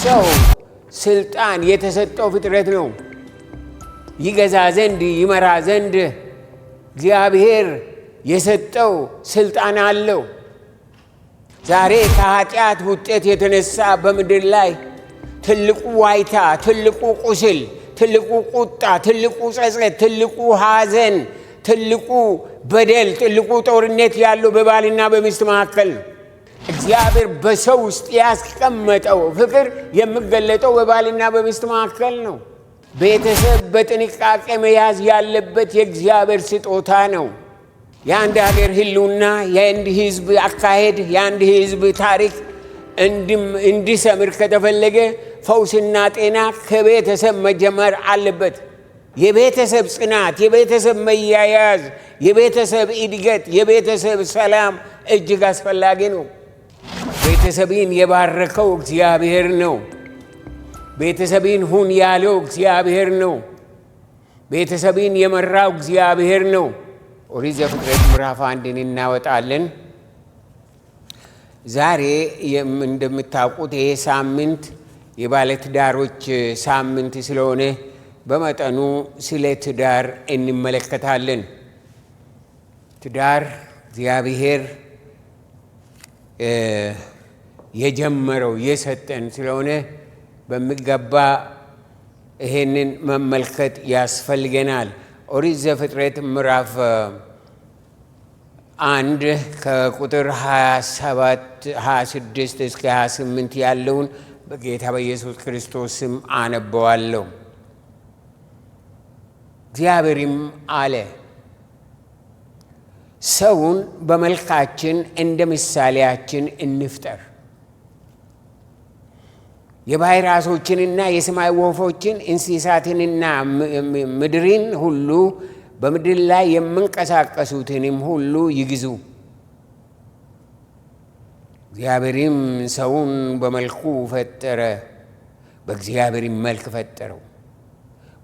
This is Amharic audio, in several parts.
ሰው ስልጣን የተሰጠው ፍጥረት ነው። ይገዛ ዘንድ ይመራ ዘንድ እግዚአብሔር የሰጠው ስልጣን አለው። ዛሬ ከኃጢአት ውጤት የተነሳ በምድር ላይ ትልቁ ዋይታ፣ ትልቁ ቁስል፣ ትልቁ ቁጣ፣ ትልቁ ጸጸት፣ ትልቁ ሐዘን፣ ትልቁ በደል፣ ትልቁ ጦርነት ያለው በባልና በሚስት መካከል ነው። እግዚአብሔር በሰው ውስጥ ያስቀመጠው ፍቅር የሚገለጠው በባልና በሚስት መካከል ነው። ቤተሰብ በጥንቃቄ መያዝ ያለበት የእግዚአብሔር ስጦታ ነው። የአንድ ሀገር ህልውና፣ የአንድ ህዝብ አካሄድ፣ የአንድ ህዝብ ታሪክ እንዲሰምር ከተፈለገ ፈውስና ጤና ከቤተሰብ መጀመር አለበት። የቤተሰብ ጽናት፣ የቤተሰብ መያያዝ፣ የቤተሰብ እድገት፣ የቤተሰብ ሰላም እጅግ አስፈላጊ ነው። ቤተሰብን የባረከው እግዚአብሔር ነው። ቤተሰብን ሁን ያለው እግዚአብሔር ነው። ቤተሰብን የመራው እግዚአብሔር ነው። ኦሪት ዘፍጥረት ምዕራፍ 1 እናወጣለን። ዛሬ እንደምታውቁት ይሄ ሳምንት የባለትዳሮች ሳምንት ስለሆነ በመጠኑ ስለ ትዳር እንመለከታለን። ትዳር እግዚአብሔር የጀመረው የሰጠን ስለሆነ በሚገባ ይሄንን መመልከት ያስፈልገናል። ኦሪት ዘፍጥረት ምዕራፍ 1 ከቁጥር 26 እስከ 28 ያለውን በጌታ በኢየሱስ ክርስቶስ ስም አነበዋለሁ። እግዚአብሔርም አለ፣ ሰውን በመልካችን እንደ ምሳሌያችን እንፍጠር፣ የባሕር ዓሦችንና የሰማይ ወፎችን እንስሳትንና ምድርን ሁሉ በምድር ላይ የሚንቀሳቀሱትንም ሁሉ ይግዙ። እግዚአብሔርም ሰውን በመልኩ ፈጠረ፣ በእግዚአብሔርም መልክ ፈጠረው፣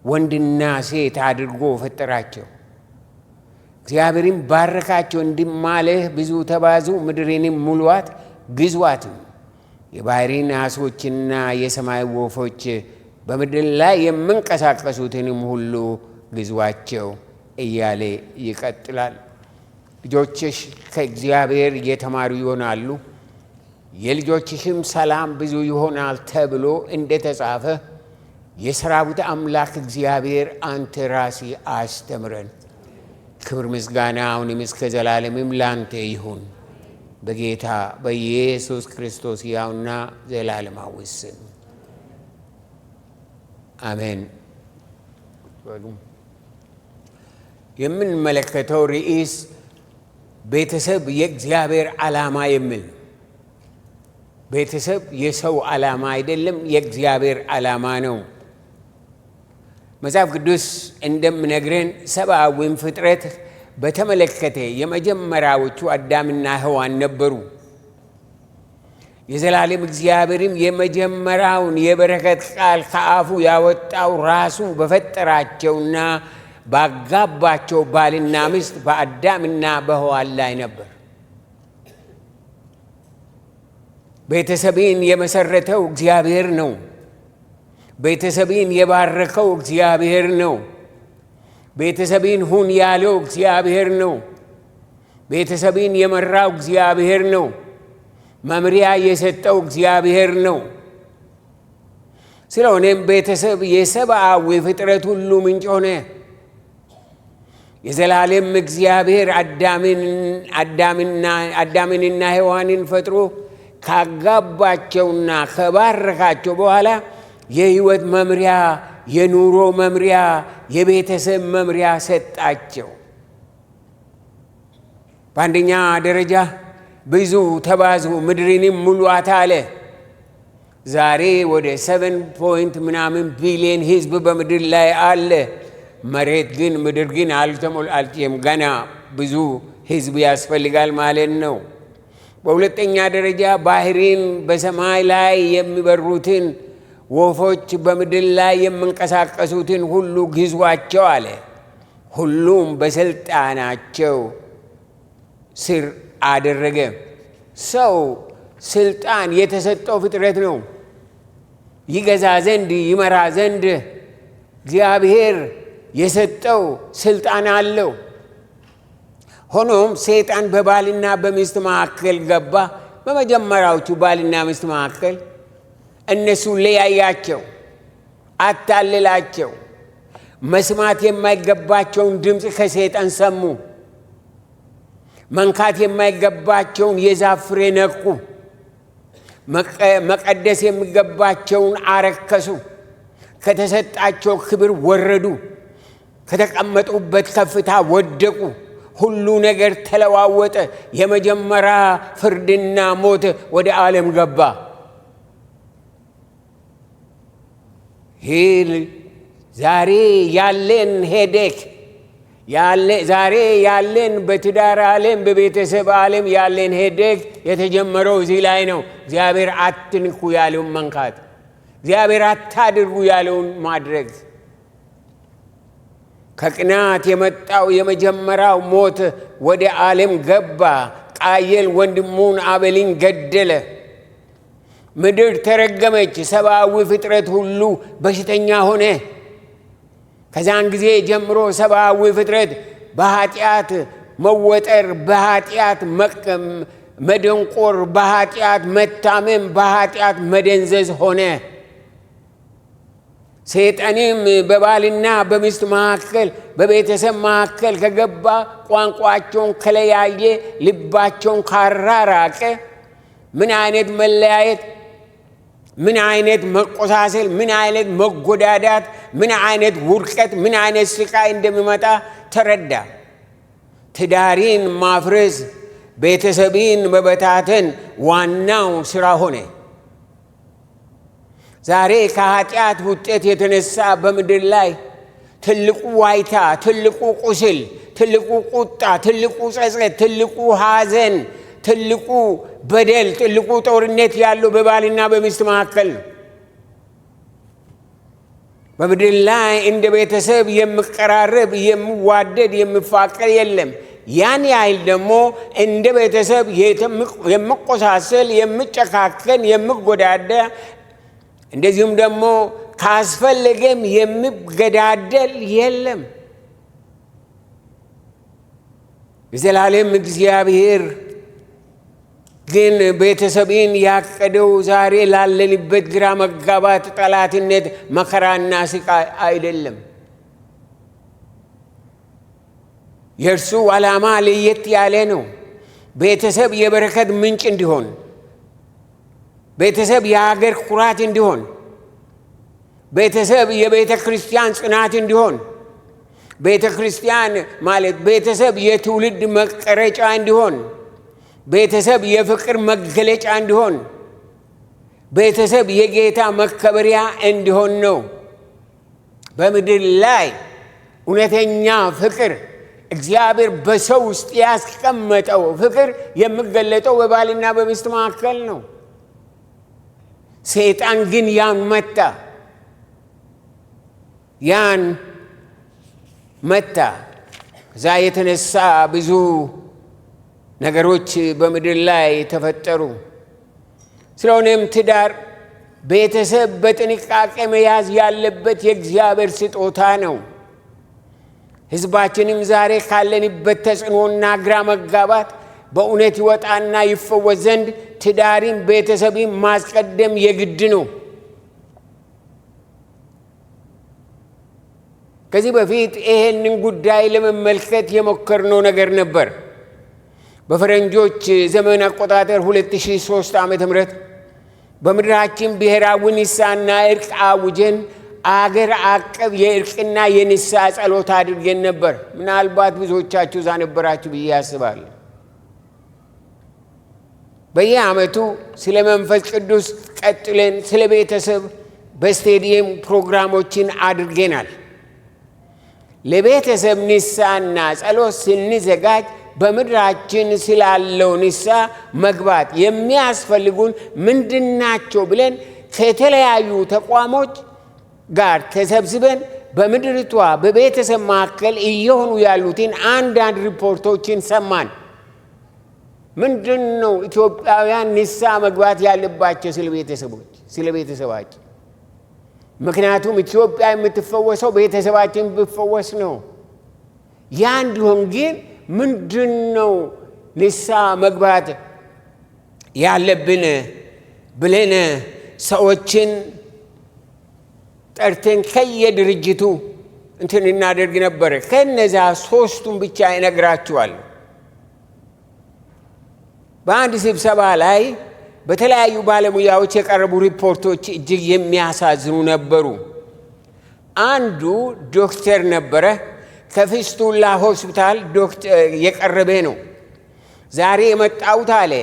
ወንድና ሴት አድርጎ ፈጠራቸው። እግዚአብሔርም ባረካቸው፣ እንዲህም አለ፣ ብዙ ተባዙ፣ ምድርንም ሙሉአት፣ ግዙአትም፣ የባሕርን ዓሦችና የሰማይ ወፎች በምድር ላይ የሚንቀሳቀሱትንም ሁሉ ግዙአቸው እያለ ይቀጥላል። ልጆችሽ ከእግዚአብሔር እየተማሩ ይሆናሉ፣ የልጆችሽም ሰላም ብዙ ይሆናል ተብሎ እንደተጻፈ የሰራዊት አምላክ እግዚአብሔር አንተ ራስህ አስተምረን። ክብር ምስጋና አሁንም እስከ ዘላለምም ላንተ ይሁን፣ በጌታ በኢየሱስ ክርስቶስ ሕያውና ዘላለማዊ ስም አሜን። የምንመለከተው ርዕስ ቤተሰብ የእግዚአብሔር ዓላማ የሚል። ቤተሰብ የሰው ዓላማ አይደለም፣ የእግዚአብሔር ዓላማ ነው። መጽሐፍ ቅዱስ እንደምነግረን ሰብአዊን ፍጥረት በተመለከተ የመጀመሪያዎቹ አዳምና ሔዋን ነበሩ። የዘላለም እግዚአብሔርም የመጀመሪያውን የበረከት ቃል ከአፉ ያወጣው ራሱ በፈጠራቸውና ባጋባቸው ባልና ሚስት በአዳምና በሔዋን ላይ ነበር። ቤተሰብን የመሰረተው እግዚአብሔር ነው። ቤተሰብን የባረከው እግዚአብሔር ነው። ቤተሰብን ሁን ያለው እግዚአብሔር ነው። ቤተሰብን የመራው እግዚአብሔር ነው። መምሪያ የሰጠው እግዚአብሔር ነው። ስለሆነም ቤተሰብ የሰብአዊ ፍጥረት ሁሉ ምንጭ ሆነ። የዘላለም እግዚአብሔር አዳምንና ሔዋንን ፈጥሮ ካጋባቸውና ከባረካቸው በኋላ የሕይወት መምሪያ፣ የኑሮ መምሪያ፣ የቤተሰብ መምሪያ ሰጣቸው። በአንደኛ ደረጃ ብዙ ተባዙ፣ ምድርንም ሙሉአት አለ። ዛሬ ወደ 7 ምናምን ቢሊዮን ሕዝብ በምድር ላይ አለ። ምድር ግን አልተሞላችም። ገና ብዙ ሕዝብ ያስፈልጋል ማለት ነው። በሁለተኛ ደረጃ ባሕርን፣ በሰማይ ላይ የሚበሩትን ወፎች፣ በምድር ላይ የሚንቀሳቀሱትን ሁሉ ግዙአቸው አለ። ሁሉም በስልጣናቸው ስር አደረገ። ሰው ስልጣን የተሰጠው ፍጥረት ነው። ይገዛ ዘንድ ይመራ ዘንድ እግዚአብሔር የሰጠው ስልጣን አለው። ሆኖም ሰይጣን በባልና በሚስት መካከል ገባ። በመጀመሪያዎቹ ባልና ሚስት መካከል እነሱ ለያያቸው፣ አታለላቸው። መስማት የማይገባቸውን ድምፅ ከሰይጣን ሰሙ። መንካት የማይገባቸውን የዛፍ ፍሬ ነኩ። መቀደስ የሚገባቸውን አረከሱ። ከተሰጣቸው ክብር ወረዱ። ከተቀመጡበት ከፍታ ወደቁ። ሁሉ ነገር ተለዋወጠ። የመጀመሪያ ፍርድና ሞት ወደ ዓለም ገባ። ይህ ዛሬ ያለን ሄዴክ ዛሬ ያለን በትዳር ዓለም በቤተሰብ ዓለም ያለን ሄዴክ የተጀመረው እዚህ ላይ ነው። እግዚአብሔር አትንኩ ያለውን መንካት፣ እግዚአብሔር አታድርጉ ያለውን ማድረግ። ከቅናት የመጣው የመጀመሪያው ሞት ወደ ዓለም ገባ። ቃየል ወንድሙን አቤልን ገደለ። ምድር ተረገመች። ሰብአዊ ፍጥረት ሁሉ በሽተኛ ሆነ። ከዛን ጊዜ ጀምሮ ሰብአዊ ፍጥረት በኃጢአት መወጠር፣ በኃጢአት መደንቆር፣ በኃጢአት መታመም፣ በኃጢአት መደንዘዝ ሆነ። ሰይጣንም በባልና በሚስት መካከል በቤተሰብ መካከል ከገባ፣ ቋንቋቸውን ከለያየ፣ ልባቸውን ካራራቀ፣ ምን አይነት መለያየት፣ ምን አይነት መቆሳሰል፣ ምን አይነት መጎዳዳት፣ ምን አይነት ውድቀት፣ ምን አይነት ስቃይ እንደሚመጣ ተረዳ። ትዳሪን ማፍረስ፣ ቤተሰብን መበታተን ዋናው ስራ ሆነ። ዛሬ ከኃጢአት ውጤት የተነሳ በምድር ላይ ትልቁ ዋይታ፣ ትልቁ ቁስል፣ ትልቁ ቁጣ፣ ትልቁ ጸጸት፣ ትልቁ ሐዘን፣ ትልቁ በደል፣ ትልቁ ጦርነት ያለው በባልና በሚስት መካከል ነው። በምድር ላይ እንደ ቤተሰብ የሚቀራረብ፣ የሚዋደድ፣ የሚፋቀር የለም። ያን ያህል ደግሞ እንደ ቤተሰብ የሚቆሳሰል፣ የሚጨካከን፣ የሚጎዳዳ፣ እንደዚሁም ደግሞ ካስፈለገም የሚገዳደል የለም። የዘላለም እግዚአብሔር ግን ቤተሰብን ያቀደው ዛሬ ላለንበት ግራ መጋባት፣ ጠላትነት፣ መከራና ስቃይ አይደለም። የእርሱ ዓላማ ለየት ያለ ነው። ቤተሰብ የበረከት ምንጭ እንዲሆን፣ ቤተሰብ የሀገር ኩራት እንዲሆን፣ ቤተሰብ የቤተ ክርስቲያን ጽናት እንዲሆን፣ ቤተ ክርስቲያን ማለት ቤተሰብ የትውልድ መቀረጫ እንዲሆን፣ ቤተሰብ የፍቅር መገለጫ እንዲሆን፣ ቤተሰብ የጌታ መከበሪያ እንዲሆን ነው። በምድር ላይ እውነተኛ ፍቅር፣ እግዚአብሔር በሰው ውስጥ ያስቀመጠው ፍቅር የሚገለጠው በባልና በሚስት መካከል ነው። ሰይጣን ግን ያን መታ። ከዛ የተነሳ ብዙ ነገሮች በምድር ላይ ተፈጠሩ። ስለሆነም ትዳር፣ ቤተሰብ በጥንቃቄ መያዝ ያለበት የእግዚአብሔር ስጦታ ነው። ሕዝባችንም ዛሬ ካለንበት ተጽዕኖና ግራ መጋባት በእውነት ይወጣና ይፈወስ ዘንድ ትዳሪን፣ ቤተሰብን ማስቀደም የግድ ነው። ከዚህ በፊት ይሄንን ጉዳይ ለመመልከት የሞከርነው ነገር ነበር። በፈረንጆች ዘመን አቆጣጠር 2003 ዓመተ ምህረት በምድራችን ብሔራዊ ንስሐና እርቅ አውጀን አገር አቀፍ የእርቅና የንስሐ ጸሎት አድርገን ነበር። ምናልባት ብዙዎቻችሁ እዛ ነበራችሁ ብዬ አስባለሁ። በየዓመቱ ስለ መንፈስ ቅዱስ ቀጥለን ስለ ቤተሰብ በስቴዲየም ፕሮግራሞችን አድርገናል። ለቤተሰብ ንስሐና ጸሎት ስንዘጋጅ በምድራችን ስላለው ንስሐ መግባት የሚያስፈልጉን ምንድናቸው ብለን ከተለያዩ ተቋሞች ጋር ተሰብስበን በምድርቷ በቤተሰብ መካከል እየሆኑ ያሉትን አንዳንድ ሪፖርቶችን ሰማን። ምንድን ነው ኢትዮጵያውያን ንስሐ መግባት ያለባቸው ስለ ቤተሰባቸው? ምክንያቱም ኢትዮጵያ የምትፈወሰው ቤተሰባችን ቢፈወስ ነው። ያ እንዲሆን ግን ምንድነው ንስሐ መግባት ያለብን ብለን ሰዎችን ጠርተን ከየድርጅቱ እንትን እናደርግ ነበር። ከነዛ ሶስቱን ብቻ ይነግራችኋል። በአንድ ስብሰባ ላይ በተለያዩ ባለሙያዎች የቀረቡ ሪፖርቶች እጅግ የሚያሳዝኑ ነበሩ። አንዱ ዶክተር ነበረ። ከፊስቱላ ሆስፒታል የቀረበ ነው። ዛሬ የመጣሁት አለ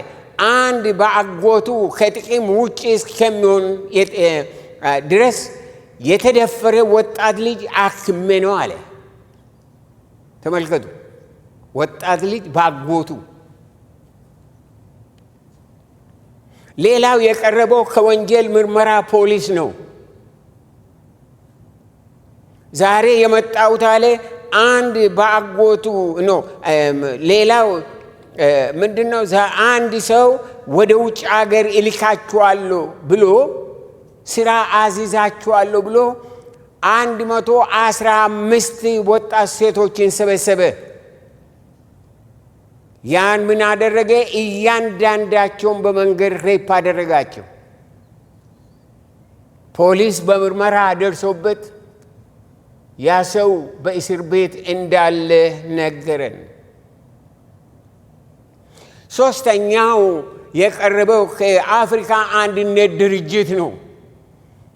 አንድ በአጎቱ ከጥቅም ውጭ እስከሚሆን ድረስ የተደፈረ ወጣት ልጅ አክሜ ነው አለ። ተመልከቱ፣ ወጣት ልጅ በአጎቱ። ሌላው የቀረበው ከወንጀል ምርመራ ፖሊስ ነው። ዛሬ የመጣሁት አለ አንድ በአጎቱ ነው። ሌላው ምንድነው? አንድ ሰው ወደ ውጭ ሀገር እልካችኋለሁ ብሎ ስራ አዝዛችኋለሁ ብሎ 115 ወጣት ሴቶችን ሰበሰበ። ያን ምን አደረገ? እያንዳንዳቸውን በመንገድ ሬፕ አደረጋቸው። ፖሊስ በምርመራ ደርሶበት ያ ሰው በእስር ቤት እንዳለ ነገረን። ሶስተኛው የቀረበው ከአፍሪካ አንድነት ድርጅት ነው።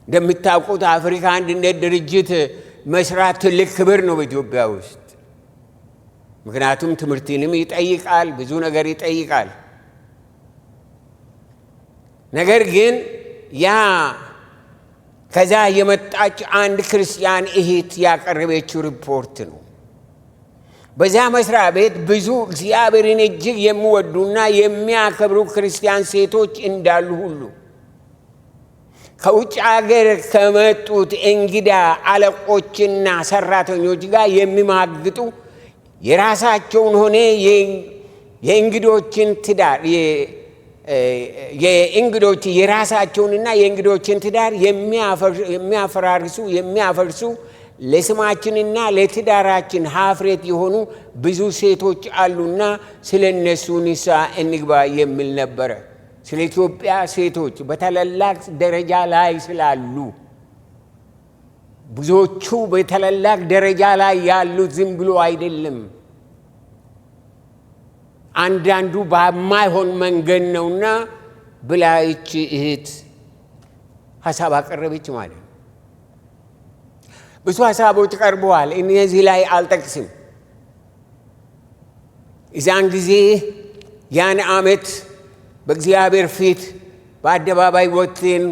እንደምታውቁት አፍሪካ አንድነት ድርጅት መስራት ትልቅ ክብር ነው በኢትዮጵያ ውስጥ። ምክንያቱም ትምህርትንም ይጠይቃል፣ ብዙ ነገር ይጠይቃል። ነገር ግን ያ ከዛ የመጣች አንድ ክርስቲያን እህት ያቀረበችው ሪፖርት ነው። በዛ መስሪያ ቤት ብዙ እግዚአብሔርን እጅግ የሚወዱና የሚያከብሩ ክርስቲያን ሴቶች እንዳሉ ሁሉ ከውጭ ሀገር ከመጡት እንግዳ አለቆችና ሰራተኞች ጋር የሚማግጡ የራሳቸውን ሆነ የእንግዶችን ትዳር የራሳቸውንና የእንግዶችን ትዳር የሚያፈርሱ ለስማችንና ለትዳራችን ሀፍረት የሆኑ ብዙ ሴቶች አሉና ስለ እነሱ ንስሐ እንግባ የሚል ነበረ። ስለ ኢትዮጵያ ሴቶች በታላላቅ ደረጃ ላይ ስላሉ ብዙዎቹ በታላላቅ ደረጃ ላይ ያሉት ዝም ብሎ አይደለም፣ አንዳንዱ በማይሆን መንገድ ነውና ብላይች እህት ሀሳብ አቀረበች ማለት ነው። ብዙ ሀሳቦች ቀርበዋል። እነዚህ ላይ አልጠቅስም። እዛን ጊዜ ያን ዓመት በእግዚአብሔር ፊት በአደባባይ ወጥተን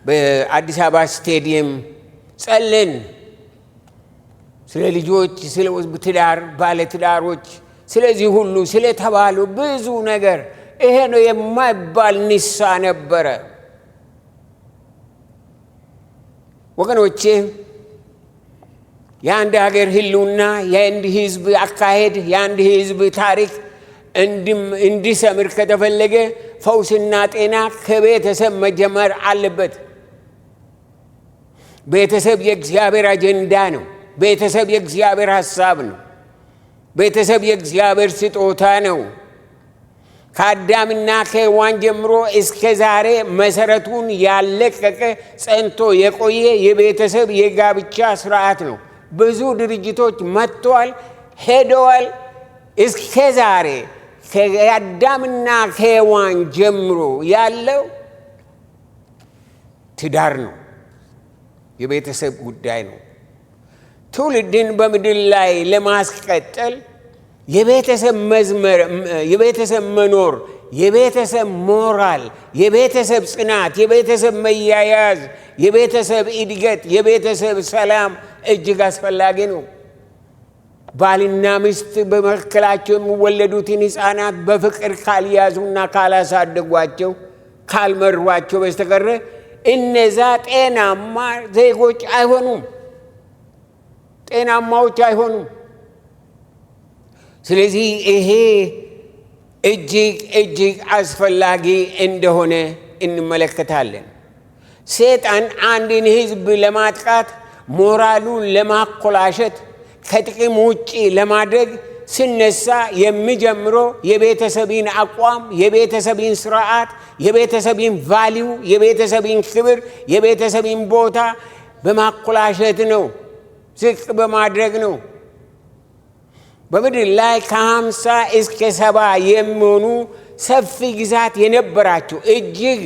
በአዲስ አበባ ስቴዲየም ጸልን። ስለ ልጆች፣ ስለ ትዳር፣ ባለትዳሮች፣ ስለዚህ ሁሉ ስለተባሉ ብዙ ነገር ይሄ ነው የማይባል ንስሐ ነበረ። ወገኖቼ የአንድ ሀገር ህልውና፣ የአንድ ህዝብ አካሄድ፣ የአንድ ህዝብ ታሪክ እንዲሰምር ከተፈለገ ፈውስና ጤና ከቤተሰብ መጀመር አለበት። ቤተሰብ የእግዚአብሔር አጀንዳ ነው። ቤተሰብ የእግዚአብሔር ሐሳብ ነው። ቤተሰብ የእግዚአብሔር ስጦታ ነው። ከአዳምና ከሔዋን ጀምሮ እስከ ዛሬ መሰረቱን ያለቀቀ ጸንቶ የቆየ የቤተሰብ የጋብቻ ስርዓት ነው። ብዙ ድርጅቶች መጥተዋል፣ ሄደዋል። እስከ ዛሬ ከአዳምና ከሔዋን ጀምሮ ያለው ትዳር ነው፣ የቤተሰብ ጉዳይ ነው። ትውልድን በምድር ላይ ለማስቀጠል የቤተሰብ መኖር፣ የቤተሰብ ሞራል፣ የቤተሰብ ጽናት፣ የቤተሰብ መያያዝ፣ የቤተሰብ እድገት፣ የቤተሰብ ሰላም እጅግ አስፈላጊ ነው። ባልና ሚስት በመካከላቸው የሚወለዱትን ሕፃናት በፍቅር ካልያዙና ካላሳደጓቸው፣ ካልመሯቸው በስተቀር እነዛ ጤናማ ዜጎች አይሆኑም፣ ጤናማዎች አይሆኑም። ስለዚህ ይሄ እጅግ እጅግ አስፈላጊ እንደሆነ እንመለከታለን። ሰይጣን አንድን ህዝብ ለማጥቃት ሞራሉን ለማኮላሸት ከጥቅም ውጪ ለማድረግ ሲነሳ የሚጀምረው የቤተሰብን አቋም፣ የቤተሰብን ስርዓት፣ የቤተሰብን ቫልዩ፣ የቤተሰብን ክብር፣ የቤተሰብን ቦታ በማኮላሸት ነው፣ ዝቅ በማድረግ ነው። በምድር ላይ ከ50 እስከ 70 የሚሆኑ ሰፊ ግዛት የነበራቸው እጅግ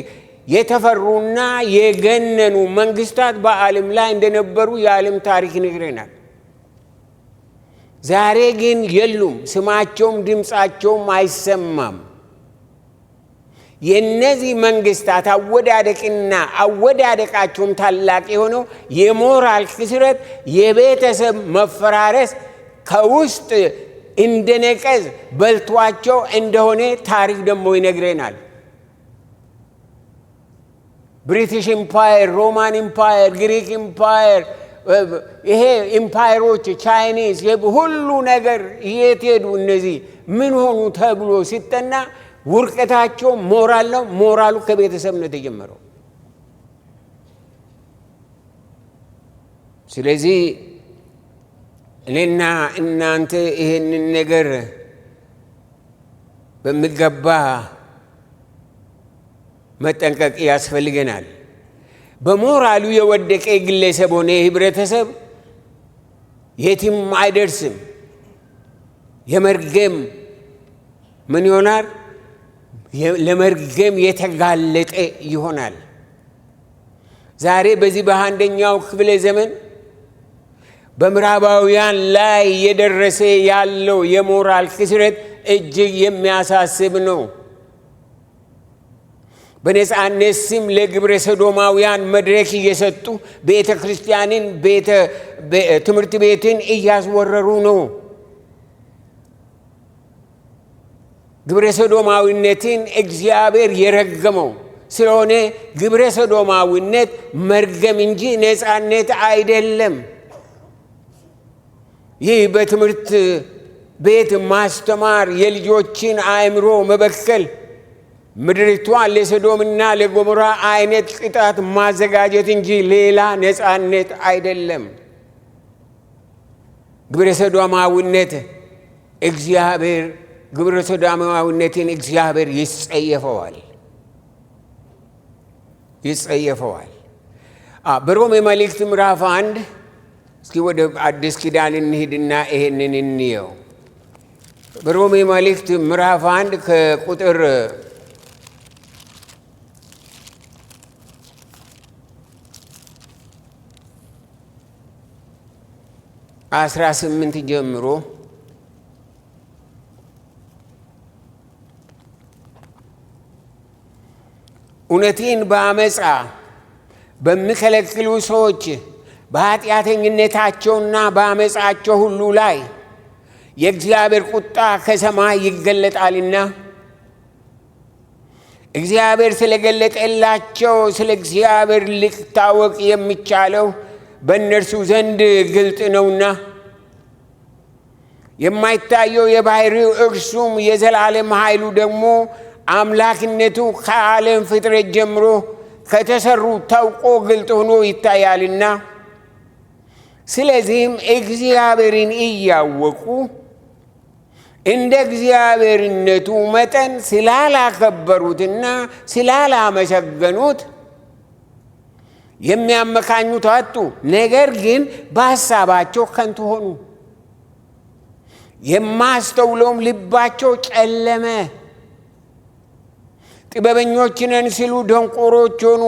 የተፈሩና የገነኑ መንግስታት በዓለም ላይ እንደነበሩ የዓለም ታሪክ ይነግረናል። ዛሬ ግን የሉም፣ ስማቸውም ድምፃቸውም አይሰማም። የነዚህ መንግስታት አወዳደቅና አወዳደቃቸውም ታላቅ የሆነው የሞራል ክስረት፣ የቤተሰብ መፈራረስ ከውስጥ እንደነቀዝ በልቷቸው እንደሆነ ታሪክ ደግሞ ይነግረናል። ብሪቲሽ ኢምፓየር፣ ሮማን ኢምፓየር፣ ግሪክ ኢምፓየር፣ ይሄ ኢምፓየሮች፣ ቻይኒዝ፣ ሁሉ ነገር የት ሄዱ? እነዚህ ምን ሆኑ ተብሎ ሲጠና ውርቀታቸው ሞራል ነው። ሞራሉ ከቤተሰብ ነው የተጀመረው። ስለዚህ እኔና እናንተ ይሄንን ነገር በሚገባ መጠንቀቅ ያስፈልገናል። በሞራሉ የወደቀ ግለሰብ ሆነ ህብረተሰብ የትም አይደርስም። የመርገም ምን ይሆናል? ለመርገም የተጋለጠ ይሆናል። ዛሬ በዚህ በአንደኛው ክፍለ ዘመን በምዕራባውያን ላይ እየደረሰ ያለው የሞራል ክስረት እጅግ የሚያሳስብ ነው። በነጻነት ስም ለግብረ ሰዶማውያን መድረክ እየሰጡ ቤተ ክርስቲያንን፣ ትምህርት ቤትን እያስወረሩ ነው። ግብረ ሰዶማዊነትን እግዚአብሔር የረገመው ስለሆነ ግብረ ሰዶማዊነት መርገም እንጂ ነጻነት አይደለም። ይህ በትምህርት ቤት ማስተማር፣ የልጆችን አእምሮ መበከል፣ ምድሪቷን ለሰዶምና ለጎሞራ አይነት ቅጣት ማዘጋጀት እንጂ ሌላ ነጻነት አይደለም። ግብረ ሰዶማዊነት ግብረ ሰዶማዊነትን እግዚአብሔር ይጸየፈዋል። በሮሜ መልእክት ምዕራፍ 1 እስኪ ወደ አዲስ ኪዳን እንሂድና ይሄንን እንየው። በሮሜ መልእክት ምዕራፍ 1 ከቁጥር 18 ጀምሮ እውነትን በአመፃ በሚከለክሉ ሰዎች በኃጢአተኝነታቸውና በአመፃቸው ሁሉ ላይ የእግዚአብሔር ቁጣ ከሰማይ ይገለጣልና እግዚአብሔር ስለገለጠላቸው ስለ እግዚአብሔር ሊታወቅ የሚቻለው በእነርሱ ዘንድ ግልጥ ነውና የማይታየው የባሕርዩ እርሱም የዘላለም ኃይሉ ደግሞ አምላክነቱ ከዓለም ፍጥረት ጀምሮ ከተሰሩ ታውቆ ግልጥ ሆኖ ይታያልና ስለዚህም እግዚአብሔርን እያወቁ እንደ እግዚአብሔርነቱ መጠን ስላላከበሩትና ስላላመሰገኑት የሚያመካኙት አጡ። ነገር ግን በሐሳባቸው ከንቱ ሆኑ፣ የማስተውለውም ልባቸው ጨለመ። ጥበበኞች ነን ሲሉ ደንቆሮች ሆኑ፣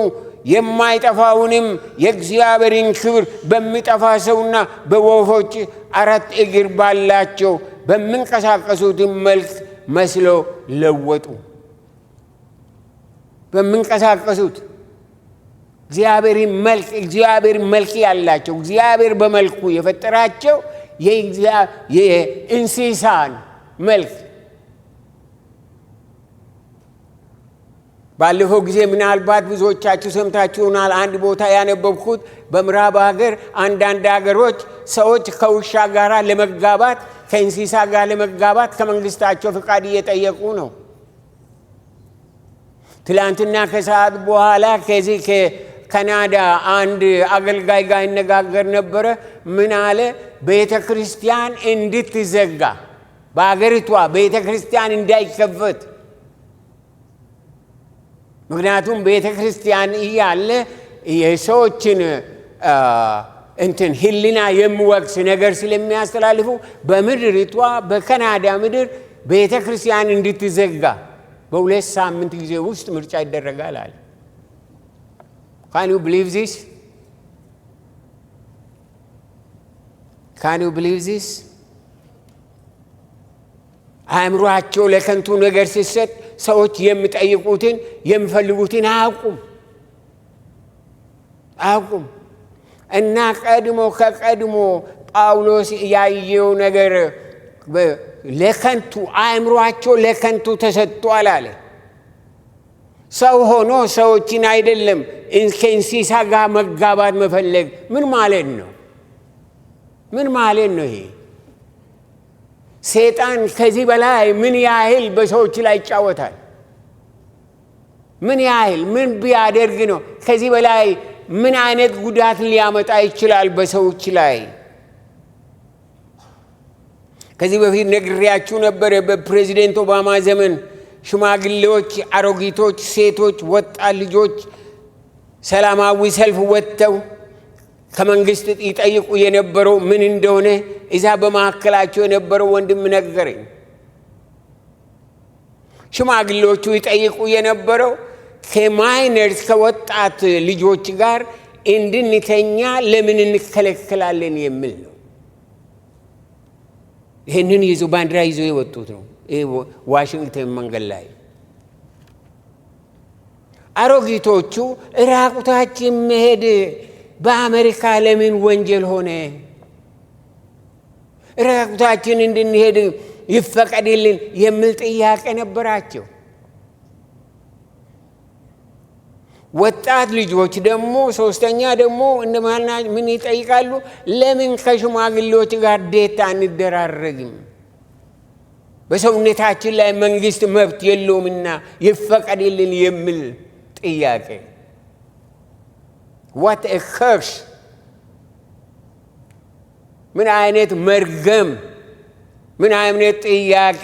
የማይጠፋውንም የእግዚአብሔርን ክብር በሚጠፋ ሰውና በወፎች 4 እግር ባላቸው በሚንቀሳቀሱትም መልክ መስለው ለወጡ። በሚንቀሳቀሱት እግዚአብሔር መልክ ያላቸው እግዚአብሔር በመልኩ የፈጠራቸው የእንስሳን መልክ ባለፈው ጊዜ ምናልባት ብዙዎቻችሁ ሰምታችሁናል። አንድ ቦታ ያነበብኩት በምዕራብ ሀገር አንዳንድ ሀገሮች ሰዎች ከውሻ ጋር ለመጋባት ከእንስሳ ጋር ለመጋባት ከመንግስታቸው ፍቃድ እየጠየቁ ነው። ትላንትና ከሰዓት በኋላ ከዚህ ካናዳ አንድ አገልጋይ ጋር ይነጋገር ነበረ። ምን አለ? ቤተ ክርስቲያን እንድትዘጋ፣ በአገሪቷ ቤተ ክርስቲያን እንዳይከፈት። ምክንያቱም ቤተ ክርስቲያን እያለ የሰዎችን እንትን ህሊና የሚወቅስ ነገር ስለሚያስተላልፉ በምድሪቷ በካናዳ ምድር ቤተ ክርስቲያን እንድትዘጋ በ2 ሳምንት ጊዜ ውስጥ ምርጫ ይደረጋል አለ። Can you believe this? Can you believe this? አእምሯቸው ለከንቱ ነገር ሲሰጥ ሰዎች የሚጠይቁትን የሚፈልጉትን አያውቁም። እና ከቀድሞ ጳውሎስ ያየው ነገር ለከንቱ አእምሯቸው ለከንቱ ተሰጥቷል አለ። ሰው ሆኖ ሰዎችን አይደለም ከእንስሳ ጋር መጋባት መፈለግ ምን ማለት ነው? ምን ማለት ነው ይሄ? ሰይጣን ከዚህ በላይ ምን ያህል በሰዎች ላይ ይጫወታል? ምን ያህል ምን ቢያደርግ ነው ከዚህ በላይ ምን አይነት ጉዳት ሊያመጣ ይችላል በሰዎች ላይ? ከዚህ በፊት ነግሬያችሁ ነበር። በፕሬዚደንት ኦባማ ዘመን ሽማግሌዎች፣ አሮጊቶች፣ ሴቶች፣ ወጣት ልጆች ሰላማዊ ሰልፍ ወጥተው ከመንግስት ይጠይቁ የነበረው ምን እንደሆነ እዛ በማዕከላቸው የነበረው ወንድም ነገረኝ። ሽማግሌዎቹ ይጠይቁ የነበረው ከማይነርስ ከወጣት ልጆች ጋር እንድንተኛ ለምን እንከለከላለን የሚል ነው። ይህንን ይዞ ባንዲራ ይዞ የወጡት ነው ዋሽንግተን መንገድ ላይ። አሮጊቶቹ ራቁታችን መሄድ በአሜሪካ ለምን ወንጀል ሆነ? ራቁታችን እንድንሄድ ይፈቀድልን የሚል ጥያቄ ነበራቸው። ወጣት ልጆች ደግሞ ሶስተኛ ደግሞ እንደማልና ምን ይጠይቃሉ? ለምን ከሽማግሌዎች ጋር ዴት አንደራረግም? በሰውነታችን ላይ መንግስት መብት የለውምና ይፈቀድልን የሚል ጥያቄ። what a curse! ምን አይነት መርገም! ምን አይነት ጥያቄ!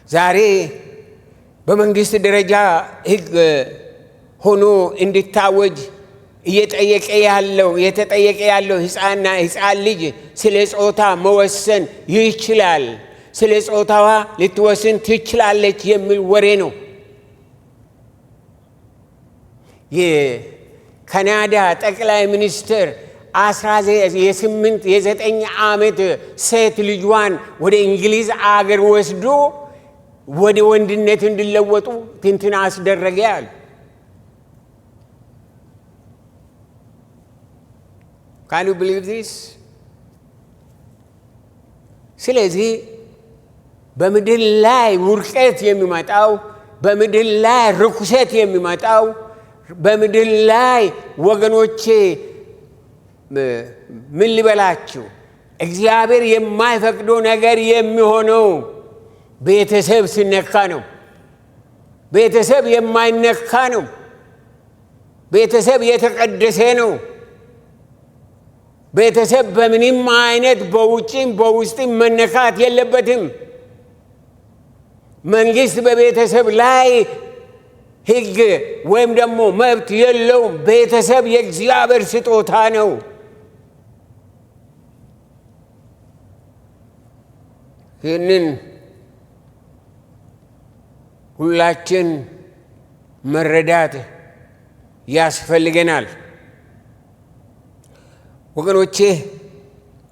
ዛሬ በመንግስት ደረጃ ህግ ሆኖ እንዲታወጅ የተጠየቀ ያለው ህፃን ልጅ ስለ ጾታ መወሰን ይችላል፣ ስለ ጾታዋ ልትወስን ትችላለች የሚል ወሬ ነው። የካናዳ ጠቅላይ ሚኒስትር 9 ዓመት ሴት ልጇን ወደ እንግሊዝ አገር ወስዶ ወደ ወንድነት እንዲለወጡ ትንትን አስደረገ ያሉ። Can you believe this? ስለዚህ በምድር ላይ ውርቀት የሚመጣው፣ በምድር ላይ ርኩሰት የሚመጣው፣ በምድር ላይ ወገኖቼ ምን ልበላችሁ እግዚአብሔር የማይፈቅደው ነገር የሚሆነው ቤተሰብ ሲነካ ነው። ቤተሰብ የማይነካ ነው። ቤተሰብ የተቀደሰ ነው። ቤተሰብ በምንም አይነት በውጭም በውስጥም መነካት የለበትም። መንግስት በቤተሰብ ላይ ህግ ወይም ደግሞ መብት የለውም። ቤተሰብ የእግዚአብሔር ስጦታ ነው። ይህንን ሁላችን መረዳት ያስፈልገናል። ወገኖቼ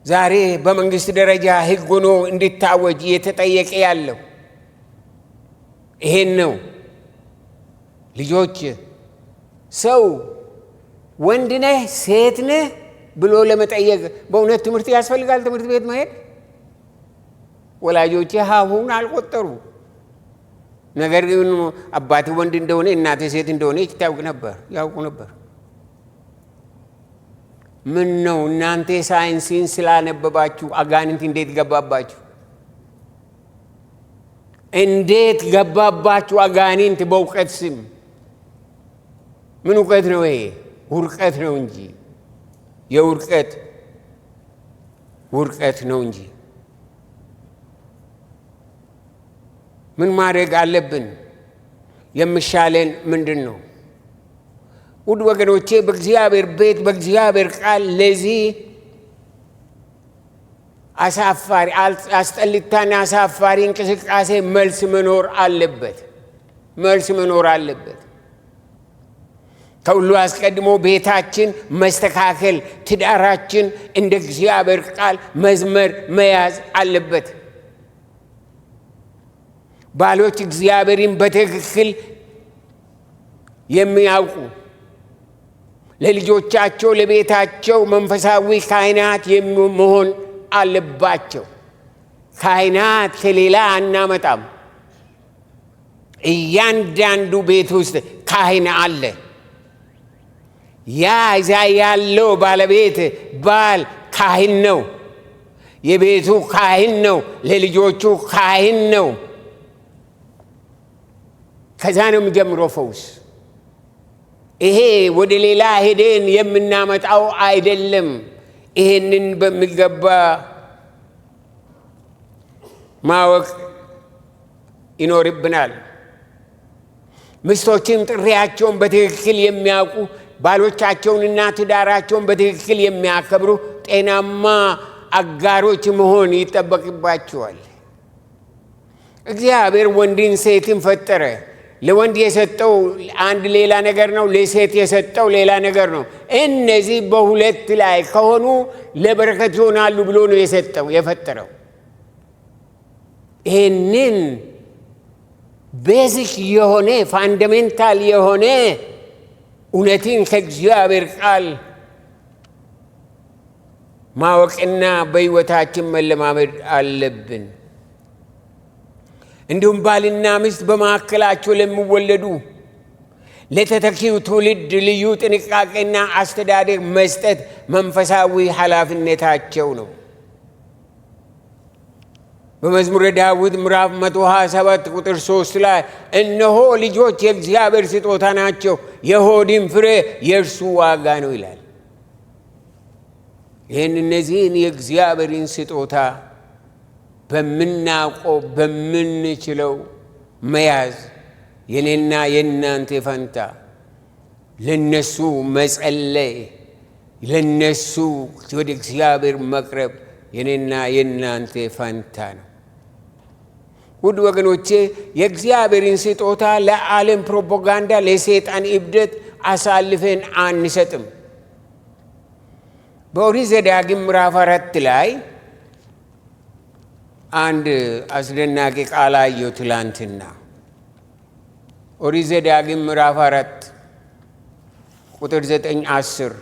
ዛሬ በመንግስት ደረጃ ህግ ሆኖ እንዲታወጅ እየተጠየቀ ያለው ይሄን ነው። ልጆች ሰው ወንድ ነህ ሴት ነህ ብሎ ለመጠየቅ በእውነት ትምህርት ያስፈልጋል። ትምህርት ቤት መሄድ ወላጆቼ ሀሁን አልቆጠሩ። ነገር ግን አባቴ ወንድ እንደሆነ እናቴ ሴት እንደሆነ ያውቁ ነበር። ምን ነው እናንተ ሳይንስን ስላነበባችሁ አጋንንት እንዴት ገባባችሁ? እንዴት ገባባችሁ አጋንንት በእውቀት ስም? ምን እውቀት ነው ይሄ? ውርቀት ነው እንጂ የውርቀት ውርቀት ነው እንጂ። ምን ማድረግ አለብን? የሚሻለን ምንድን ነው? ውድ ወገኖቼ በእግዚአብሔር ቤት በእግዚአብሔር ቃል ለዚህ አሳፋሪ አስጠሊታና አሳፋሪ እንቅስቃሴ መልስ መኖር አለበት። መልስ መኖር አለበት። ከሁሉ አስቀድሞ ቤታችን መስተካከል፣ ትዳራችን እንደ እግዚአብሔር ቃል መዝመር መያዝ አለበት። ባሎች እግዚአብሔርን በትክክል የሚያውቁ ለልጆቻቸው ለቤታቸው መንፈሳዊ ካህናት መሆን አለባቸው። ካህናት ከሌላ አናመጣም። እያንዳንዱ ቤት ውስጥ ካህን አለ። ያ እዛ ያለው ባለቤት ባል ካህን ነው። የቤቱ ካህን ነው። ለልጆቹ ካህን ነው። ከዛ ነው የሚጀምረው ፈውስ። ይሄ ወደ ሌላ ሄደን የምናመጣው አይደለም። ይሄንን በሚገባ ማወቅ ይኖርብናል። ሚስቶችም ጥሪያቸውን በትክክል የሚያውቁ ባሎቻቸውንና ትዳራቸውን በትክክል የሚያከብሩ ጤናማ አጋሮች መሆን ይጠበቅባቸዋል። እግዚአብሔር ወንድን ሴትን ፈጠረ። ለወንድ የሰጠው አንድ ሌላ ነገር ነው፣ ለሴት የሰጠው ሌላ ነገር ነው። እነዚህ በሁለት ላይ ከሆኑ ለበረከት ይሆናሉ ብሎ ነው የፈጠረው። ይህንን ቤዚክ የሆነ ፋንዳሜንታል የሆነ እውነትን ከእግዚአብሔር ቃል ማወቅና በሕይወታችን መለማመድ አለብን። እንዲሁም ባልና ሚስት በመካከላቸው ለሚወለዱ ለተተኪው ትውልድ ልዩ ጥንቃቄና አስተዳደር መስጠት መንፈሳዊ ኃላፊነታቸው ነው። በመዝሙረ ዳዊት ምዕራፍ 127 ቁጥር 3 ላይ እነሆ ልጆች የእግዚአብሔር ስጦታ ናቸው፣ የሆድም ፍሬ የእርሱ ዋጋ ነው ይላል። እነዚህን የእግዚአብሔርን ስጦታ በምናውቀው በምንችለው መያዝ የኔና የእናንተ ፈንታ፣ ለነሱ መጸለይ፣ ለነሱ ወደ እግዚአብሔር መቅረብ የኔና የእናንተ ፈንታ ነው። ውድ ወገኖቼ የእግዚአብሔርን ስጦታ ለዓለም ፕሮፓጋንዳ፣ ለሰይጣን እብደት አሳልፈን አንሰጥም። በኦሪት ዘዳግም ምዕራፍ 4 ላይ አንድ አስደናቂ ቃል አየሁ ትላንትና። ኦሪት ዘዳግም ምዕራፍ 4 ቁጥር 9-10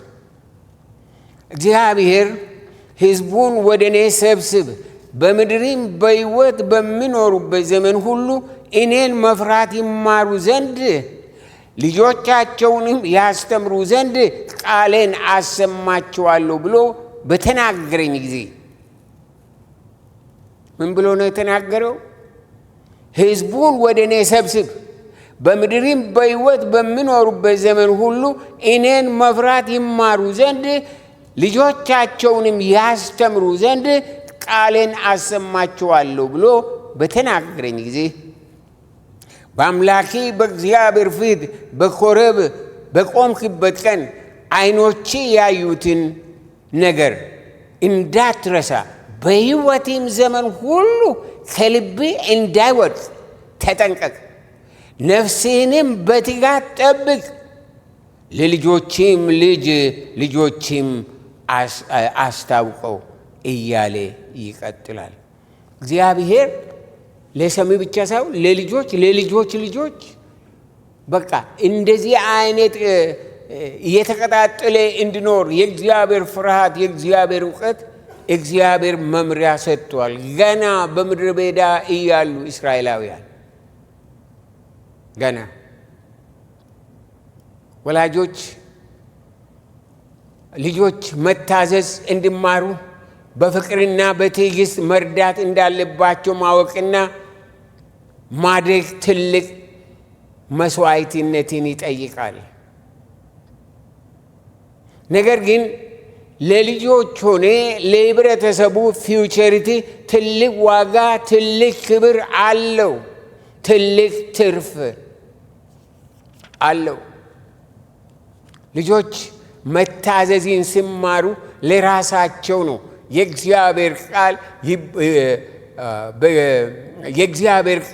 እግዚአብሔር ሕዝቡን ወደ እኔ ሰብስብ፣ በምድሪም በሕይወት በሚኖሩበት ዘመን ሁሉ እኔን መፍራት ይማሩ ዘንድ ልጆቻቸውንም ያስተምሩ ዘንድ ቃሌን አሰማቸዋለሁ ብሎ በተናገረኝ ጊዜ ምን ብሎ ነው የተናገረው? ሕዝቡን ወደ እኔ ሰብስብ፣ በምድሪም በሕይወት በሚኖሩበት ዘመን ሁሉ እኔን መፍራት ይማሩ ዘንድ ልጆቻቸውንም ያስተምሩ ዘንድ ቃሌን አሰማቸዋለሁ ብሎ በተናገረኝ ጊዜ በአምላኬ በእግዚአብሔር ፊት በኮረብ በቆምክበት ቀን ዓይኖቼ ያዩትን ነገር እንዳትረሳ በሕይወቴም ዘመን ሁሉ ከልቤ እንዳይወድቅ ተጠንቀቅ፣ ነፍሴንም በትጋት ጠብቅ፣ ለልጆችም ልጆችም አስታውቀው እያለ ይቀጥላል። እግዚአብሔር ለሰሚ ብቻ ሳይሆን ለልጆች ልጆች በቃ እንደዚህ አይነት እየተቀጣጠለ እንዲኖር የእግዚአብሔር ፍርሃት፣ የእግዚአብሔር እውቀት፣ እግዚአብሔር መምሪያ ሰጥቷል። ገና በምድረ በዳ እያሉ እስራኤላውያን ገና ወላጆች ልጆች መታዘዝ እንዲማሩ በፍቅርና በትዕግስት መርዳት እንዳለባቸው ማወቅና ማደግ ትልቅ መስዋዕትነትን ይጠይቃል። ነገር ግን ለልጆች ሆነ ለህብረተሰቡ ፊውቸሪቲ ትልቅ ዋጋ፣ ትልቅ ክብር አለው፣ ትልቅ ትርፍ አለው። ልጆች መታዘዝን ሲማሩ ለራሳቸው ነው። የእግዚአብሔር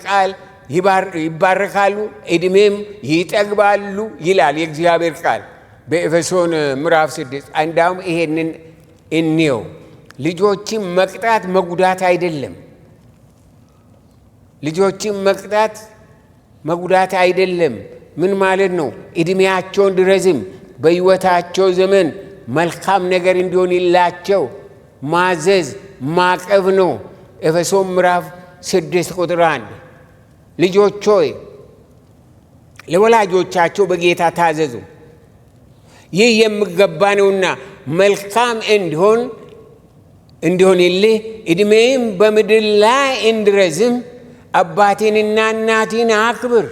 ቃል ይባረካሉ፣ ዕድሜም ይጠግባሉ ይላል የእግዚአብሔር ቃል በኤፌሶን ምዕራፍ 6። እንዳውም ይሄንን እንየው። ልጆችን መቅጣት መጉዳት አይደለም። ልጆችን መቅጣት መጉዳት አይደለም። ምን ማለት ነው? ዕድሜያቸው እንዲረዝም በሕይወታቸው ዘመን መልካም ነገር እንዲሆንላቸው ማዘዝ ማቀብ ነው። ኤፌሶን ምዕራፍ 6 ቁጥር 1 ልጆች ሆይ ለወላጆቻቸው በጌታ ታዘዙ፣ ይህ የሚገባ ነውና መልካም እንዲሆንልህ ዕድሜም በምድር ላይ እንዲረዝም አባቴንና እናቴን አክብር።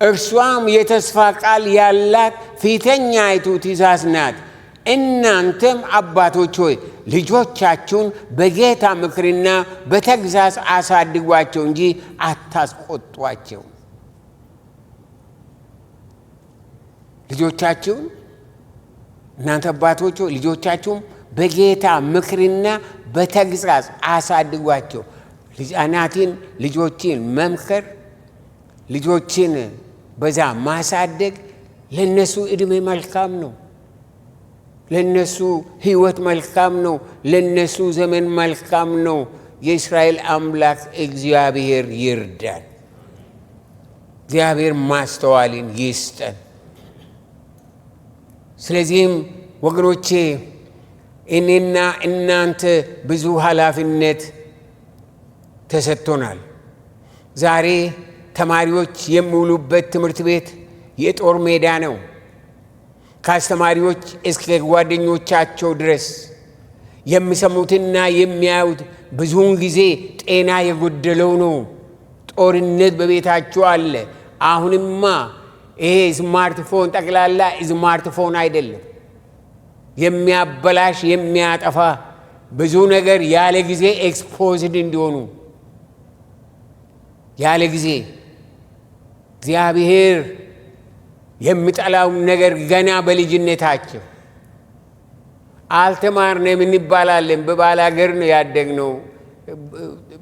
እርሷም የተስፋ ቃል ያላት ፊተኛይቱ ትእዛዝ ናት። እናንተም አባቶች ሆይ ልጆቻችሁን በጌታ ምክርና በተግሣጽ አሳድጓቸው እንጂ አታስቆጧቸው። ልጆቻችሁን እናንተ አባቶች ሆይ ልጆቻችሁን በጌታ ምክርና በተግሣጽ አሳድጓቸው። ሕፃናትን ልጆችን መምከር፣ ልጆችን በዛ ማሳደግ ለነሱ ዕድሜ መልካም ነው። ለነሱ ሕይወት መልካም ነው። ለነሱ ዘመን መልካም ነው። የእስራኤል አምላክ እግዚአብሔር ይርዳን። እግዚአብሔር ማስተዋልን ይስጠን። ስለዚህም ወገኖቼ እኔና እናንተ ብዙ ኃላፊነት ተሰጥቶናል። ዛሬ ተማሪዎች የሚውሉበት ትምህርት ቤት የጦር ሜዳ ነው። ከአስተማሪዎች እስከ ጓደኞቻቸው ድረስ የሚሰሙትና የሚያዩት ብዙውን ጊዜ ጤና የጎደለው ነው። ጦርነት በቤታቸው አለ። አሁንማ ይሄ ስማርትፎን ጠቅላላ ስማርትፎን አይደለም፣ የሚያበላሽ የሚያጠፋ ብዙ ነገር ያለ ጊዜ ኤክስፖዝድ እንዲሆኑ ያለ ጊዜ እግዚአብሔር የሚጠላውን ነገር ገና በልጅነታቸው አልተማርንም እንባላለን። በባል ሀገር ነው ያደግነው።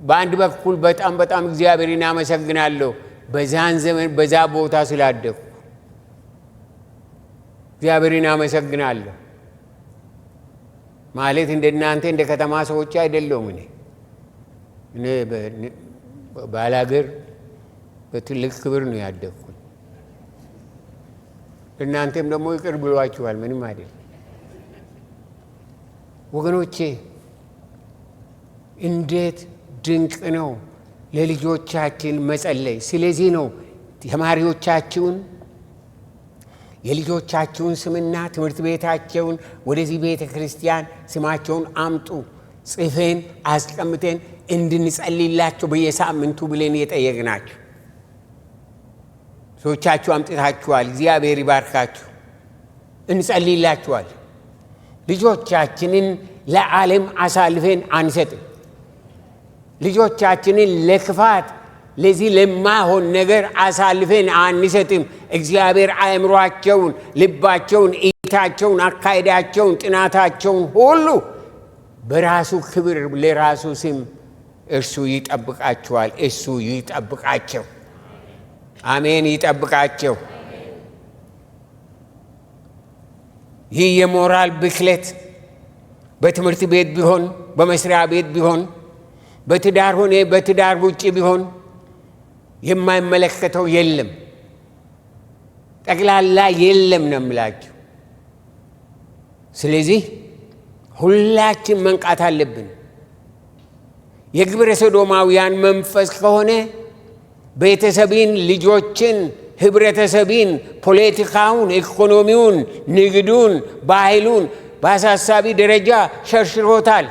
በአንድ በኩል በጣም እግዚአብሔርን አመሰግናለሁ በዛን ዘመን በዛ ቦታ ስላደግኩ እግዚአብሔርን አመሰግናለሁ። ማለት እንደናንተ እንደ ከተማ ሰዎች አይደለሁም። እኔ ባል ሀገር በትልቅ ክብር ነው ያደግኩት። እናንተም ደግሞ ይቅር ብሏችኋል። ምንም አይደል ወገኖቼ። እንዴት ድንቅ ነው ለልጆቻችን መጸለይ። ስለዚህ ነው ተማሪዎቻችሁን የልጆቻችሁን ስምና ትምህርት ቤታቸውን ወደዚህ ቤተ ክርስቲያን ስማቸውን አምጡ፣ ጽፈን አስቀምጠን እንድንጸልይላቸው በየሳምንቱ ብለን የጠየቅናችሁ። ሰዎቻችሁ አምጥታችኋል። እግዚአብሔር ይባርካችሁ። እንጸልይላችኋል። ልጆቻችንን ለዓለም አሳልፈን አንሰጥም። ልጆቻችንን ለክፋት ለዚህ ለማይሆን ነገር አሳልፈን አንሰጥም። እግዚአብሔር አእምሯቸውን፣ ልባቸውን፣ እይታቸውን፣ አካሄዳቸውን፣ ጥናታቸውን ሁሉ በራሱ ክብር ለራሱ ስም እርሱ ይጠብቃቸዋል። እሱ ይጠብቃቸው። አሜን። ይጠብቃቸው። ይህ የሞራል ብክለት በትምህርት ቤት ቢሆን፣ በመስሪያ ቤት ቢሆን፣ በትዳር ሆነ በትዳር ውጭ ቢሆን የማይመለከተው የለም፣ ጠቅላላ የለም ነው የምላችሁ። ስለዚህ ሁላችን መንቃት አለብን። የግብረ ሰዶማውያን መንፈስ ከሆነ ቤተሰብን፣ ልጆችን፣ ህብረተሰብን፣ ፖለቲካውን፣ ኢኮኖሚውን፣ ንግዱን፣ ባህሉን በአሳሳቢ ደረጃ ሸርሽሮታል።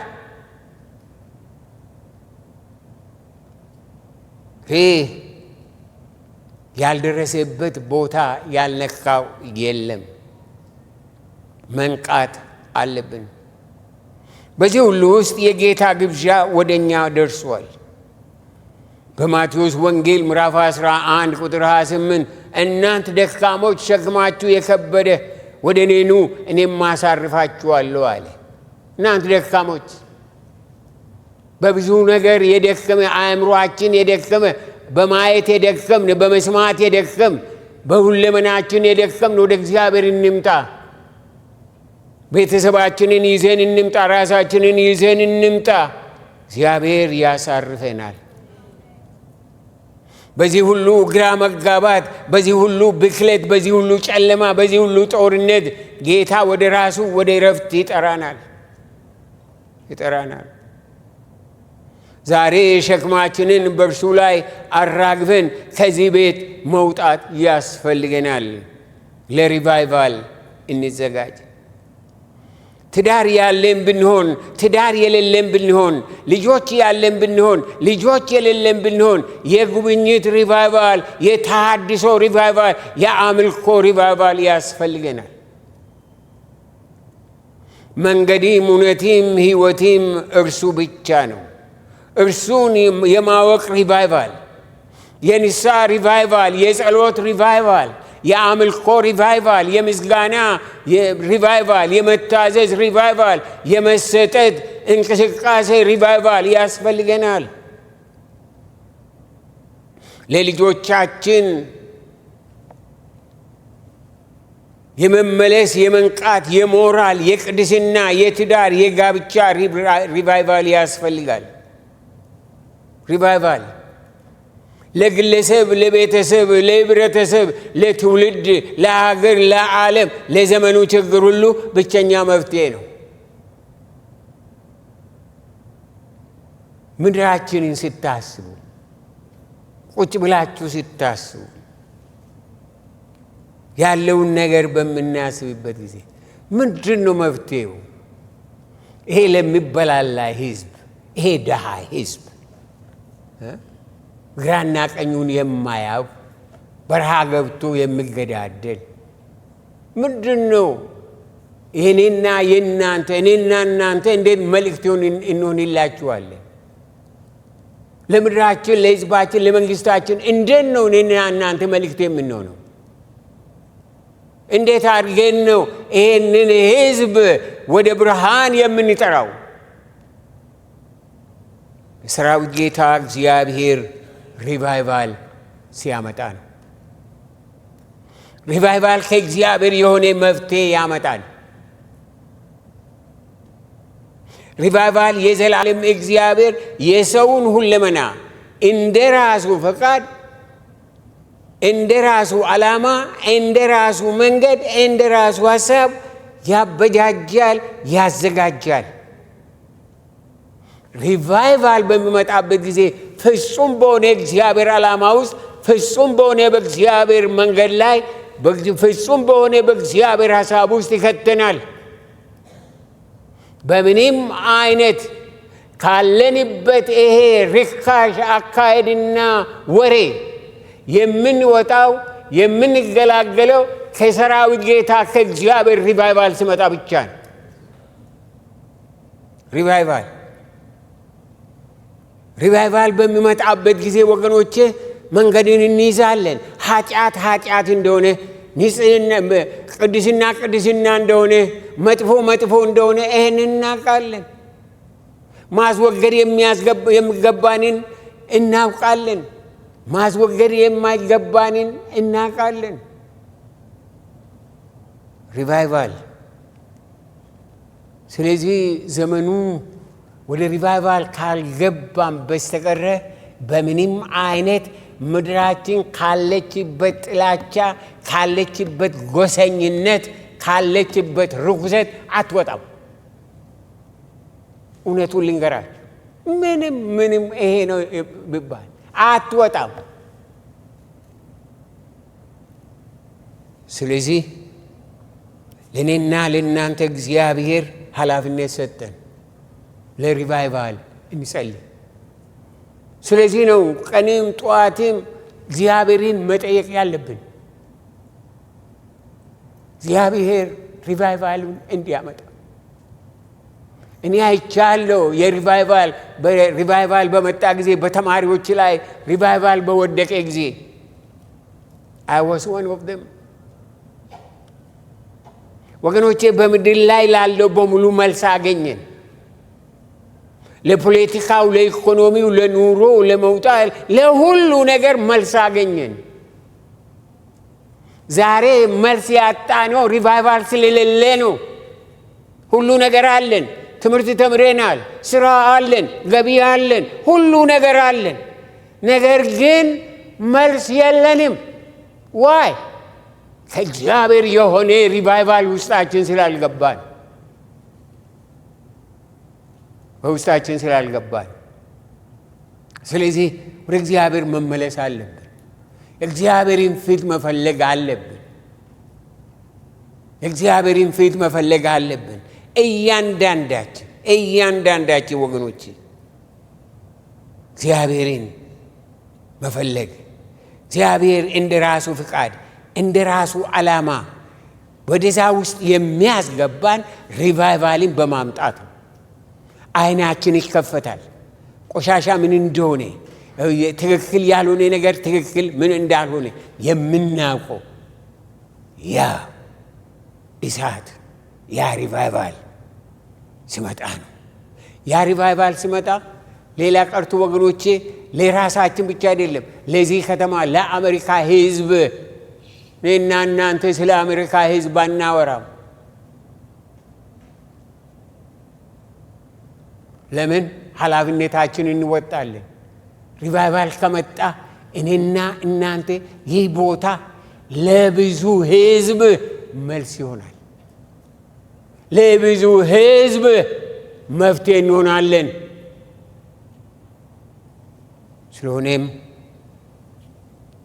ይህ ያልደረሰበት ቦታ ያልነካው የለም። መንቃት አለብን። በዚህ ሁሉ ውስጥ የጌታ ግብዣ ወደኛ ደርሷል። በማቴዎስ ወንጌል ምዕራፍ 11 ቁጥር 28 እናንት ደካሞች ሸክማችሁ የከበደ ወደ እኔ ኑ እኔም አሳርፋችኋለሁ አለ። እናንት ደካሞች፣ በብዙ ነገር የደከመ አእምሮአችን የደከመ፣ በማየት የደከምን፣ በመስማት የደከምን፣ በሁለመናችን የደከምን ወደ እግዚአብሔር እንምጣ። ቤተሰባችንን ይዘን እንምጣ። ራሳችንን ይዘን እንምጣ። እግዚአብሔር ያሳርፈናል። በዚህ ሁሉ ግራ መጋባት፣ በዚህ ሁሉ ብክለት፣ በዚህ ሁሉ ጨለማ፣ በዚህ ሁሉ ጦርነት ጌታ ወደ ራሱ ወደ እረፍት ይጠራናል። ዛሬ ሸክማችንን በእርሱ ላይ አራግፈን ከዚህ ቤት መውጣት ያስፈልገናል። ለሪቫይቫል እንዘጋጅ። ትዳር ያለን ብንሆን፣ ትዳር የሌለን ብንሆን፣ ልጆች ያለን ብንሆን፣ ልጆች የሌለን ብንሆን የጉብኝት ሪቫይቫል፣ የተሃድሶ ሪቫይቫል፣ የአምልኮ ሪቫይቫል ያስፈልገናል። መንገድም እውነትም ሕይወትም እርሱ ብቻ ነው። እርሱን የማወቅ ሪቫይቫል፣ የንስሐ ሪቫይቫል፣ የጸሎት ሪቫይቫል፣ የአምልኮ ሪቫይቫል፣ የምስጋና ሪቫይቫል፣ የመታዘዝ ሪቫይቫል፣ የመሰጠት እንቅስቃሴ ሪቫይቫል ያስፈልገናል። ለልጆቻችን የመመለስ፣ የመንቃት፣ የሞራል፣ የቅድስና፣ የትዳር፣ የጋብቻ ሪቫይቫል ያስፈልጋል። ሪቫይቫል ለግለሰብ፣ ለቤተሰብ፣ ለህብረተሰብ፣ ለትውልድ፣ ለሀገር፣ ለዓለም፣ ለዘመኑ ችግር ሁሉ ብቸኛ መፍትሄ ነው። ምድራችንን ስታስቡ፣ ቁጭ ብላችሁ ስታስቡ፣ ያለውን ነገር በምናስብበት ጊዜ ምንድን ነው መፍትሄው? ይሄ ለሚበላላ ህዝብ፣ ይሄ ደሃ ህዝብ፣ ግራና ቀኙን የማያውቅ በረሃ ገብቶ የሚገዳደል ምንድን ነው? እኔና እናንተ እንዴት መልእክት እንሆንላችኋለን? ለምድራችን፣ ለህዝባችን፣ ለመንግስታችን እንዴት ነው እኔና እናንተ መልእክት የምንሆነው? እንዴት አድርገን ነው ይህንን ህዝብ ወደ ብርሃን የምንጠራው? የሰራዊት ጌታ እግዚአብሔር ሪቫይቫል ሲያመጣ ነው። ሪቫይቫል ከእግዚአብሔር የሆነ መፍትሄ ያመጣል። ሪቫይቫል የዘላለም እግዚአብሔር የሰውን ሁለመና እንደ ራሱ ፈቃድ፣ እንደ ራሱ ዓላማ፣ እንደ ራሱ መንገድ፣ እንደ ራሱ ሐሳብ ያበጃጃል፣ ያዘጋጃል። ሪቫይቫል በሚመጣበት ጊዜ ፍጹም በሆነ እግዚአብሔር ዓላማ ውስጥ፣ ፍጹም በሆነ በእግዚአብሔር መንገድ ላይ፣ ፍጹም በሆነ በእግዚአብሔር ሐሳብ ውስጥ ይከተናል። በምንም አይነት ካለንበት ይሄ ርካሽ አካሄድና ወሬ የምንወጣው የምንገላገለው ከሰራዊት ጌታ ከእግዚአብሔር ሪቫይቫል ሲመጣ ብቻ ነው። ሪቫይቫል በሚመጣበት ጊዜ ወገኖቼ መንገድን እንይዛለን። ኃጢአት እንደሆነ፣ ቅድስና እንደሆነ፣ መጥፎ እንደሆነ ይህን እናውቃለን። ማስወገድ የሚገባንን እናውቃለን። ማስወገድ የማይገባንን እናውቃለን። ሪቫይቫል። ስለዚህ ዘመኑ ወደ ሪቫይቫል ካልገባም በስተቀረ በምንም አይነት ምድራችን ካለችበት ጥላቻ፣ ካለችበት ጎሰኝነት፣ ካለችበት ርኩሰት አትወጣም። እውነቱን ልንገራችሁ፣ ምንም ይሄ ነው ቢባል አትወጣም። ስለዚህ ለእኔና ለእናንተ እግዚአብሔር ኃላፊነት ሰጠን። ለሪቫይቫል እንጸልይ። ስለዚህ ነው ቀንም ጠዋትም እግዚአብሔርን መጠየቅ ያለብን። እግዚአብሔር ሪቫይቫሉን እንዲያመጣ እኔ አይቻለሁ። ሪቫይቫል በመጣ ጊዜ በተማሪዎች ላይ ሪቫይቫል በወደቀ ጊዜ I was one of them። ወገኖቼ በምድር ላይ ላለው በሙሉ መልስ አገኘን። ለፖለቲካው፣ ለኢኮኖሚው፣ ለኑሮ፣ ለመውጣት፣ ለሁሉ ነገር መልስ አገኘን። ዛሬ መልስ ያጣነው ሪቫይቫል ስለሌለ ነው። ሁሉ ነገር አለን። ትምህርት ተምረናል፣ ስራ አለን፣ ገቢ አለን፣ ሁሉ ነገር አለን። ነገር ግን መልስ የለንም። ዋይ? ከእግዚአብሔር የሆነ ሪቫይቫል ውስጣችን ስላልገባን፣ በውስጣችን ስላልገባን። ስለዚህ ወደ እግዚአብሔር መመለስ አለብን። እግዚአብሔርን ፊት መፈለግ አለብን። እግዚአብሔርን ፊት መፈለግ አለብን። እያንዳንዳችን ወገኖች እግዚአብሔርን መፈለግ፣ እግዚአብሔር እንደ ራሱ ፍቃድ እንደ ራሱ ዓላማ ወደዛ ውስጥ የሚያስገባን ሪቫይቫልን በማምጣት ነው። አይናችን ይከፈታል። ቆሻሻ ምን እንደሆነ፣ ትክክል ያልሆነ ነገር ትክክል ምን እንዳልሆነ የምናውቀው ያ እሳት፣ ያ ሪቫይቫል ሲመጣ ነው። ያ ሪቫይቫል ሲመጣ ሌላ ቀርቶ ወገኖቼ ለራሳችን ብቻ አይደለም፣ ለዚህ ከተማ ለአሜሪካ ሕዝብ እኔና እናንተ ስለ አሜሪካ ሕዝብ አናወራም። ለምን? ኃላፊነታችን እንወጣለን። ሪቫይቫል ከመጣ እኔና እናንተ ይህ ቦታ ለብዙ ሕዝብ መልስ ይሆናል። ለብዙ ሕዝብ መፍትሄ እንሆናለን። ስለሆነም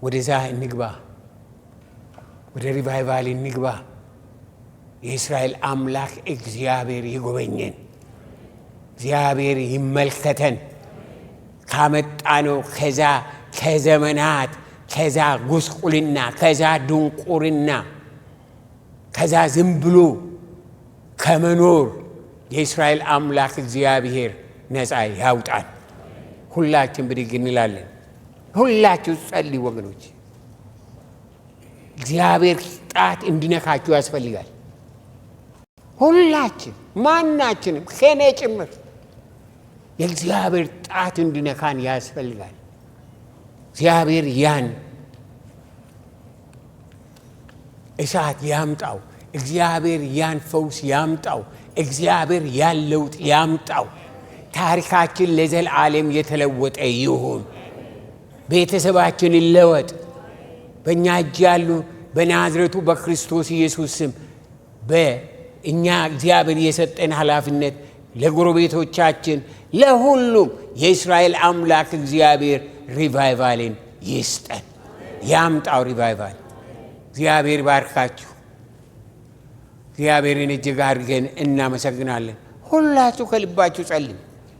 ወደዛ እንግባ፣ ወደ ሪቫይቫል እንግባ። የእስራኤል አምላክ እግዚአብሔር ይጎበኘን፣ እግዚአብሔር ይመልከተን። ካመጣነው ከዘመናት ከዛ ጉስቁልና፣ ከዛ ድንቁርና፣ ከዛ ዝም ብሎ ከመኖር የእስራኤል አምላክ እግዚአብሔር ነፃ ያውጣን። ሁላችን ብድግ እንላለን። ሁላችሁ ጸልዩ ወገኖች። እግዚአብሔር ጣት እንዲነካችሁ ያስፈልጋል። ሁላችን፣ ማናችንም ከኔ ጭምር የእግዚአብሔር ጣት እንዲነካን ያስፈልጋል። እግዚአብሔር ያን እሳት ያምጣው። እግዚአብሔር ያን ፈውስ ያምጣው። እግዚአብሔር ያን ለውጥ ያምጣው። ታሪካችን ለዘላለም የተለወጠ ይሁን። ቤተሰባችን ይለወጥ። በእኛ እጅ ያሉ በናዝሬቱ በክርስቶስ ኢየሱስ ስም በእኛ እግዚአብሔር የሰጠን ኃላፊነት ለጎረቤቶቻችን፣ ለሁሉም የእስራኤል አምላክ እግዚአብሔር ሪቫይቫልን ይስጠን፣ ያምጣው ሪቫይቫል። እግዚአብሔር ባርካችሁ። እግዚአብሔርን እጅግ አድርገን እናመሰግናለን። ሁላችሁ ከልባችሁ ጸልዩ።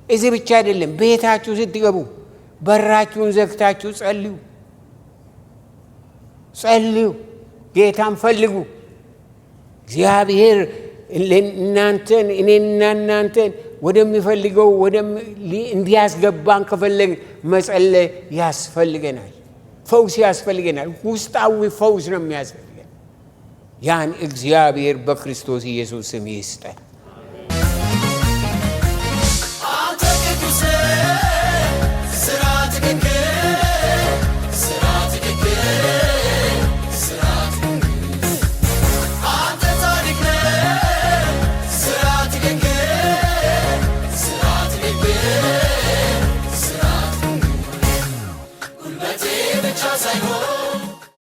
እዚህ ብቻ አይደለም፣ ቤታችሁ ስትገቡ በራችሁን ዘግታችሁ ጸልዩ። ጌታን ፈልጉ። እግዚአብሔር እናንተን እኔና እናንተን ወደሚፈልገው እንዲያስገባን ከፈለግ መጸለይ ያስፈልገናል። ፈውስ ያስፈልገናል። ውስጣዊ ፈውስ ነው የሚያስፈልገን። ያን እግዚአብሔር በክርስቶስ ኢየሱስ ስም ይስጠን።